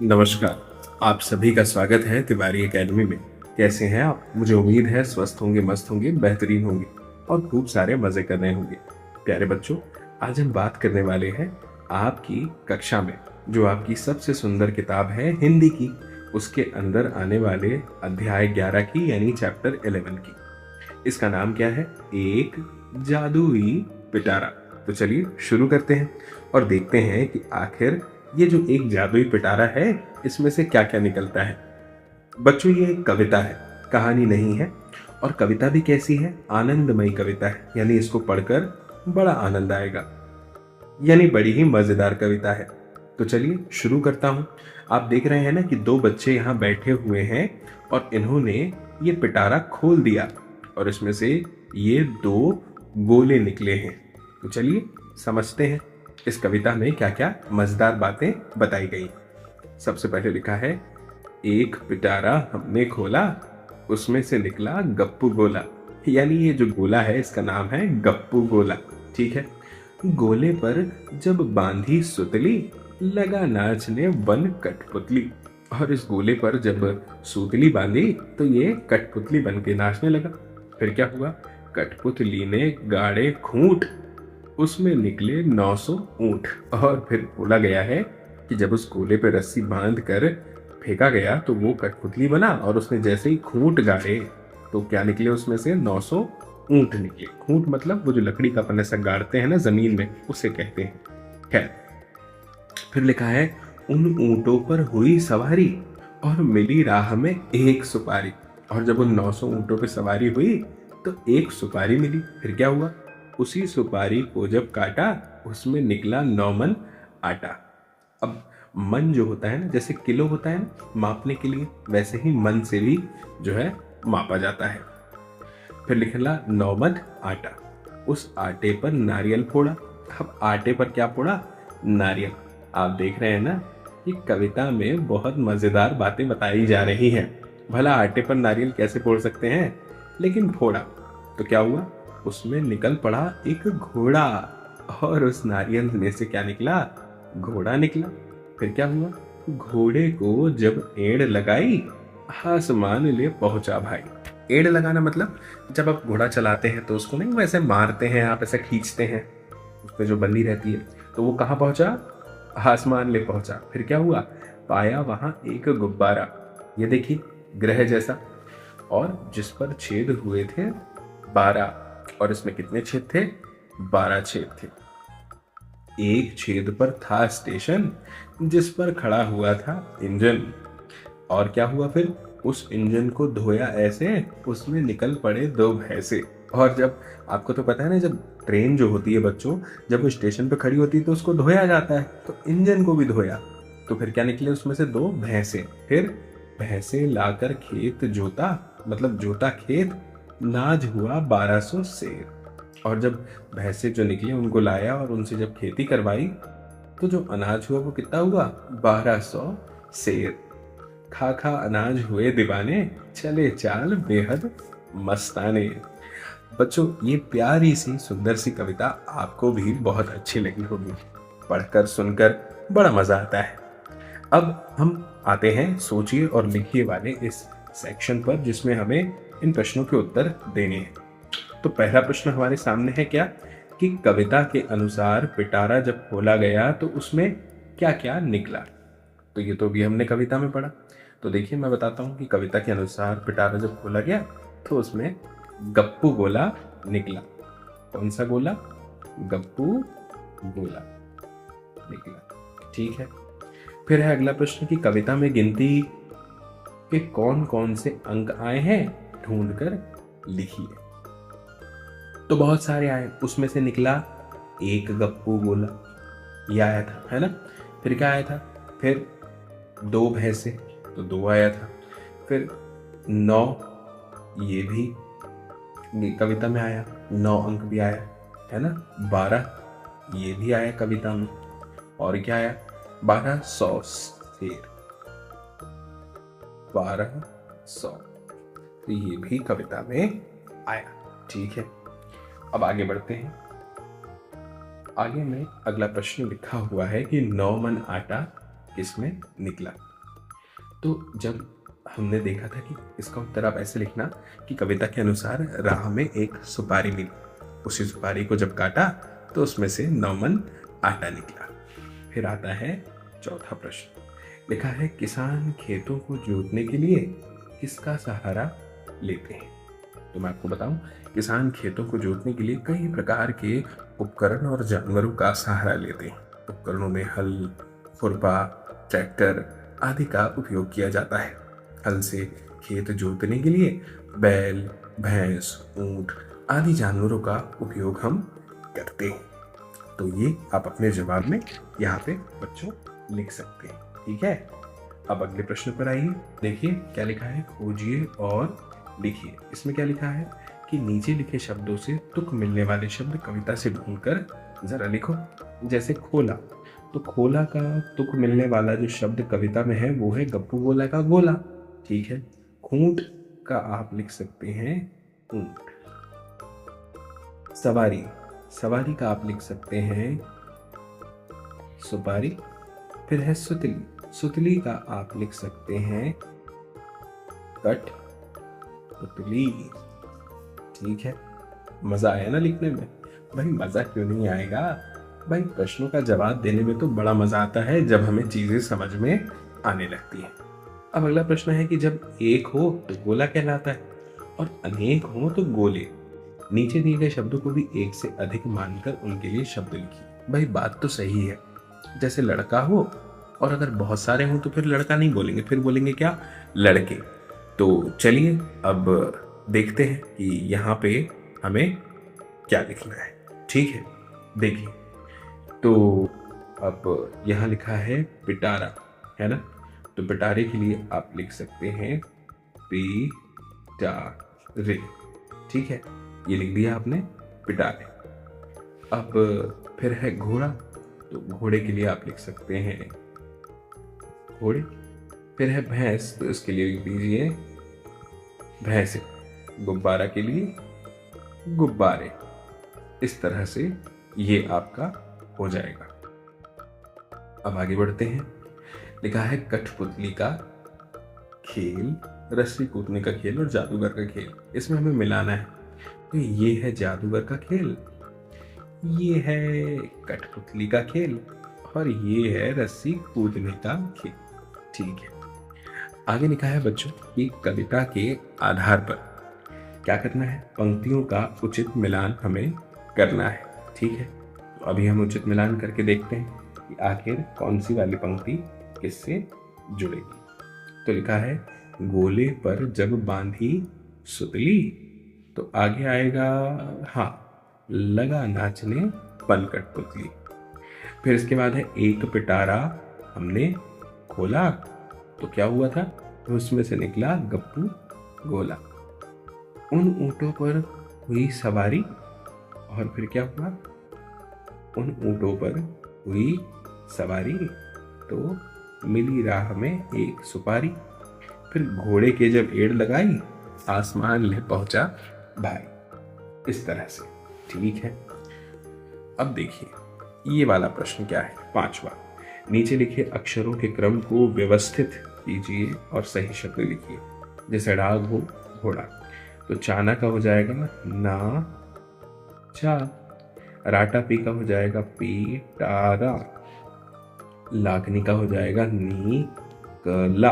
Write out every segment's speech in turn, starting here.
नमस्कार। आप सभी का स्वागत है तिवारी एकेडमी में। कैसे हैं आप? मुझे उम्मीद है स्वस्थ होंगे, मस्त होंगे, बेहतरीन होंगे और खूब सारे मजे कर रहे होंगे। प्यारे बच्चों, आज हम बात करने वाले हैं आपकी कक्षा में जो आपकी सबसे सुंदर किताब है हिंदी की, उसके अंदर आने वाले अध्याय 11 की यानी चैप्टर 11 की। इसका नाम क्या है? एक जादुई पिटारा। तो चलिए शुरू करते हैं और देखते हैं कि आखिर ये जो एक जादुई पिटारा है इसमें से क्या क्या निकलता है। बच्चों, ये एक कविता है, कहानी नहीं है। और कविता भी कैसी है? आनंदमयी कविता है, यानी इसको पढ़कर बड़ा आनंद आएगा, यानी बड़ी ही मजेदार कविता है। तो चलिए शुरू करता हूं। आप देख रहे हैं ना कि दो बच्चे यहाँ बैठे हुए हैं और इन्होंने ये पिटारा खोल दिया और इसमें से ये दो गोले निकले हैं। तो चलिए समझते हैं इस कविता में क्या क्या मजेदार बातें बताई गई। सबसे पहले लिखा है, एक पिटारा हमने खोला, उसमें से निकला गप्पू गोला। यानी ये जो गोला है इसका नाम है गप्पू गोला। ठीक है। गोले पर जब बांधी सुतली, लगा नाचने बन कठपुतली। और इस गोले पर जब सुतली बांधी तो ये कठपुतली बन के नाचने लगा। फिर क्या हुआ? कठपुतली ने गाड़े खूंट, उसमें निकले 900 ऊंट। और फिर बोला गया है कि जब उस गोले पे रस्सी बांध कर फेंका गया तो वो कठपुतली बना और उसने जैसे ही खूंट गाड़े तो क्या निकले उसमें से? 900 ऊंट निकले। खूंट मतलब वो जो लकड़ी का अपन ऐसा गाड़ते हैं ना जमीन में, उसे कहते हैं। खैर, फिर लिखा है, उन ऊंटों पर हुई सवारी और मिली राह में एक सुपारी। और जब उन 900 ऊंटों पे सवारी हुई तो एक सुपारी मिली। फिर क्या हुआ? उसी सुपारी को जब काटा उसमें निकला 9 मन आटा। अब मन जो होता है ना, जैसे किलो होता है ना मापने के लिए, वैसे ही मन से भी जो है मापा जाता है। फिर लिखला 9 मन आटा, उस आटे पर नारियल फोड़ा। अब आटे पर क्या फोड़ा? नारियल। आप देख रहे हैं ना कि कविता में बहुत मजेदार बातें बताई जा रही हैं। भला आटे पर नारियल कैसे फोड़ सकते हैं, लेकिन फोड़ा तो क्या हुआ? उसमें निकल पड़ा एक घोड़ा। और उस नारियल में से क्या निकला? घोड़ा निकला। फिर क्या हुआ? घोड़े को जब एड़ लगाई, आसमान ले पहुंचा भाई। एड़ लगाना मतलब जब आप घोड़ा चलाते हैं तो उसको नहीं वैसे मारते हैं, आप ऐसे खींचते हैं, उस पर जो बल्ली रहती है। तो वो कहाँ पहुंचा? आसमान ले पहुंचा। फिर क्या हुआ? पाया वहां एक गुब्बारा, ये देखिए ग्रह जैसा, और जिस पर छेद हुए थे 12। और इसमें कितने छेद थे? 12 छेद थे। एक छेद पर था स्टेशन, जिस पर खड़ा हुआ था इंजन। और क्या हुआ फिर? उस इंजन को धोया ऐसे, उसमें निकल पड़े दो भैंसे। और जब, आपको तो पता है ना, जब ट्रेन जो होती है बच्चों, जब वो स्टेशन पे खड़ी होती है तो उसको धोया जाता है, तो इंजन को भी धोया। तो फिर क्या निकले उसमें से? दो भैंसे। फिर भैंसे लाकर खेत जोता, मतलब जोता खेत, नाज हुआ 1200 सेर। और जब भैंसे जो निकले उनको लाया और उनसे जब खेती करवाई तो जो अनाज हुआ वो कितना हुआ? 1200 सेर। खा खा अनाज हुए दीवाने, चले चाल बेहद मस्ताने। बच्चों, ये प्यारी सी सुंदर सी कविता आपको भी बहुत अच्छी लगी होगी। पढ़कर सुनकर बड़ा मजा आता है। अब हम आते हैं सोचिए और लिखिए वाले इस सेक्शन पर, जिसमें हमें इन प्रश्नों के उत्तर देने हैं। तो पहला प्रश्न हमारे सामने है क्या कि कविता के अनुसार पिटारा जब खोला गया तो उसमें क्या क्या निकला। तो ये तो भी हमने कविता में पढ़ा। तो देखिए मैं बताता हूँ कि कविता के अनुसार पिटारा जब खोला गया तो उसमें गप्पू गोला निकला। कौन सा गोला? गप्पू गोला निकला। ठीक है। फिर है अगला प्रश्न कि कविता में गिनती के कौन कौन से अंक आए हैं, ढूंढकर लिखिए। तो बहुत सारे आए, उसमें से निकला एक गप्पू गोला, ये आया था, है ना। फिर क्या आया था? फिर दो भैंसे, तो दो आया था। फिर 9, ये भी कविता में आया, 9 अंक भी आया, है ना। 12, ये भी आया कविता में। और क्या आया? 1200 शेर, 1200, तो ये भी कविता में आया। ठीक है। अब आगे बढ़ते हैं। आगे में अगला प्रश्न लिखा हुआ है कि 9 मन आटा किसमें निकला। तो जब हमने देखा था कि इसका उत्तर आप ऐसे लिखना कि कविता के अनुसार राह में एक सुपारी मिली, उसी सुपारी को जब काटा तो उसमें से 9 मन आटा निकला। फिर आता है चौथा प्रश्न, लिखा है किसान खेतों को जोतने के लिए किसका सहारा लेते हैं। तो मैं आपको बताऊं, किसान खेतों को जोतने के लिए कई प्रकार के उपकरण और जानवरों का सहारा लेते हैं। उपकरणों में हल, खुरपा, ट्रैक्टर आदि का उपयोग किया जाता है। हल से खेत जोतने के लिए बैल, भैंस, ऊंट आदि जानवरों का उपयोग हम करते हैं। तो ये आप अपने जवाब में यहाँ पे बच्चों लिख सकते हैं। ठीक है, अब अगले प्रश्न पर आइए। देखिए क्या लिखा है, खोजिए और लिखिए। इसमें क्या लिखा है कि नीचे लिखे शब्दों से तुक मिलने वाले शब्द कविता से ढूंढकर जरा लिखो। जैसे खोला, तो खोला का तुक मिलने वाला जो शब्द कविता में है वो है गप्पू गोला का गोला। ठीक है, खूंट का आप लिख सकते हैं ऊंट। सवारी, सवारी का आप लिख सकते हैं सुपारी। फिर है सुतली, सुतली का आप लिख सकते हैं कट पुतली। ठीक है, मजा आया ना लिखने में? भाई मजा क्यों नहीं आएगा भाई, प्रश्नों का जवाब देने में तो बड़ा मजा आता है जब हमें चीजें समझ में आने लगती हैं। अब अगला प्रश्न है कि जब एक हो तो गोला कहलाता है और अनेक हो तो गोले। नीचे दिए गए शब्दों को भी एक से अधिक मानकर उनके लिए शब्द लिखिए। भाई बात तो सही है, जैसे लड़का हो और अगर बहुत सारे हों तो फिर लड़का नहीं बोलेंगे, फिर बोलेंगे क्या, लड़के। तो चलिए अब देखते हैं कि यहाँ पे हमें क्या लिखना है। ठीक है, देखिए तो अब यहाँ लिखा है पिटारा, है ना। तो पिटारे के लिए आप लिख सकते हैं पिटारे। ठीक है, ये लिख दिया आपने पिटारे। अब फिर है घोड़ा, तो घोड़े के लिए आप लिख सकते हैं घोड़े। फिर है भैंस, तो इसके लिए लिख दीजिए भैंसे। गुब्बारा के लिए गुब्बारे। इस तरह से ये आपका हो जाएगा। अब आगे बढ़ते हैं। लिखा है कठपुतली का खेल, रस्सी कूदने का खेल और जादूगर का खेल। इसमें हमें मिलाना है, तो ये है जादूगर का खेल, ये है कठपुतली का खेल और ये है रस्सी कूदने का खेल। ठीक है, आगे लिखा है बच्चों कि कविता के आधार पर क्या करना है, पंक्तियों का उचित मिलान हमें करना है। ठीक है, तो अभी हम उचित मिलान करके देखते हैं कि आखिर कौन सी वाली पंक्ति किससे जुड़ेगी। तो लिखा है गोले पर जब बांधी सुतली, तो आगे आएगा हाँ लगा नाचने पन कठपुतली। फिर इसके बाद है एक पिटारा हमने खोला, तो क्या हुआ था, तो उसमें से निकला गप्पू गोला। उन ऊँटों पर हुई सवारी, और फिर क्या हुआ, उन ऊँटों पर हुई सवारी तो मिली राह में एक सुपारी। फिर घोड़े के जब एड़ लगाई, आसमान ले पहुंचा भाई। इस तरह से। ठीक है, अब देखिए ये वाला प्रश्न क्या है, 5वां। नीचे लिखे अक्षरों के क्रम को व्यवस्थित कीजिए और सही शब्द लिखिए। जैसे डाग हो घोड़ा, तो चाना का हो जाएगा ना चा, राटा पी का हो जाएगा पी टारा, लाखनी का हो जाएगा नी कला,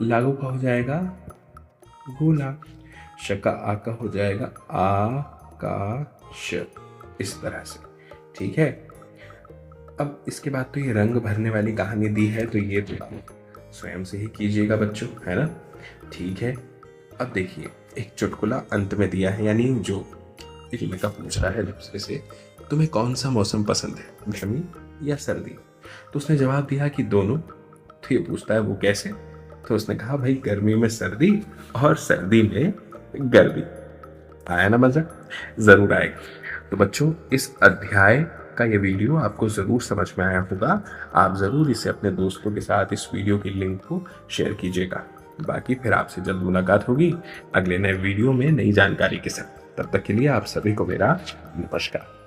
लागू का हो जाएगा गोला, शका आ का हो जाएगा आकाश। इस तरह से। ठीक है, अब इसके बाद तो ये रंग भरने वाली कहानी दी है, तो ये तो स्वयं से ही कीजिएगा बच्चों, है ना। ठीक है, अब देखिए एक चुटकुला अंत में दिया है, यानी जो एक लड़का पूछ रहा है दूसरे से, तुम्हें कौन सा मौसम पसंद है, गर्मी या सर्दी। तो उसने जवाब दिया कि दोनों। तो ये पूछता है वो कैसे, तो उसने कहा भाई गर्मी में सर्दी और सर्दी में गर्मी। आया ना मजा, जरूर आएगा। तो बच्चों इस अध्याय का ये वीडियो आपको जरूर समझ में आया होगा। आप जरूर इसे अपने दोस्तों के साथ इस वीडियो की लिंक को शेयर कीजिएगा। बाकी फिर आपसे जल्द मुलाकात होगी अगले नए वीडियो में नई जानकारी के साथ। तब तक के लिए आप सभी को मेरा नमस्कार।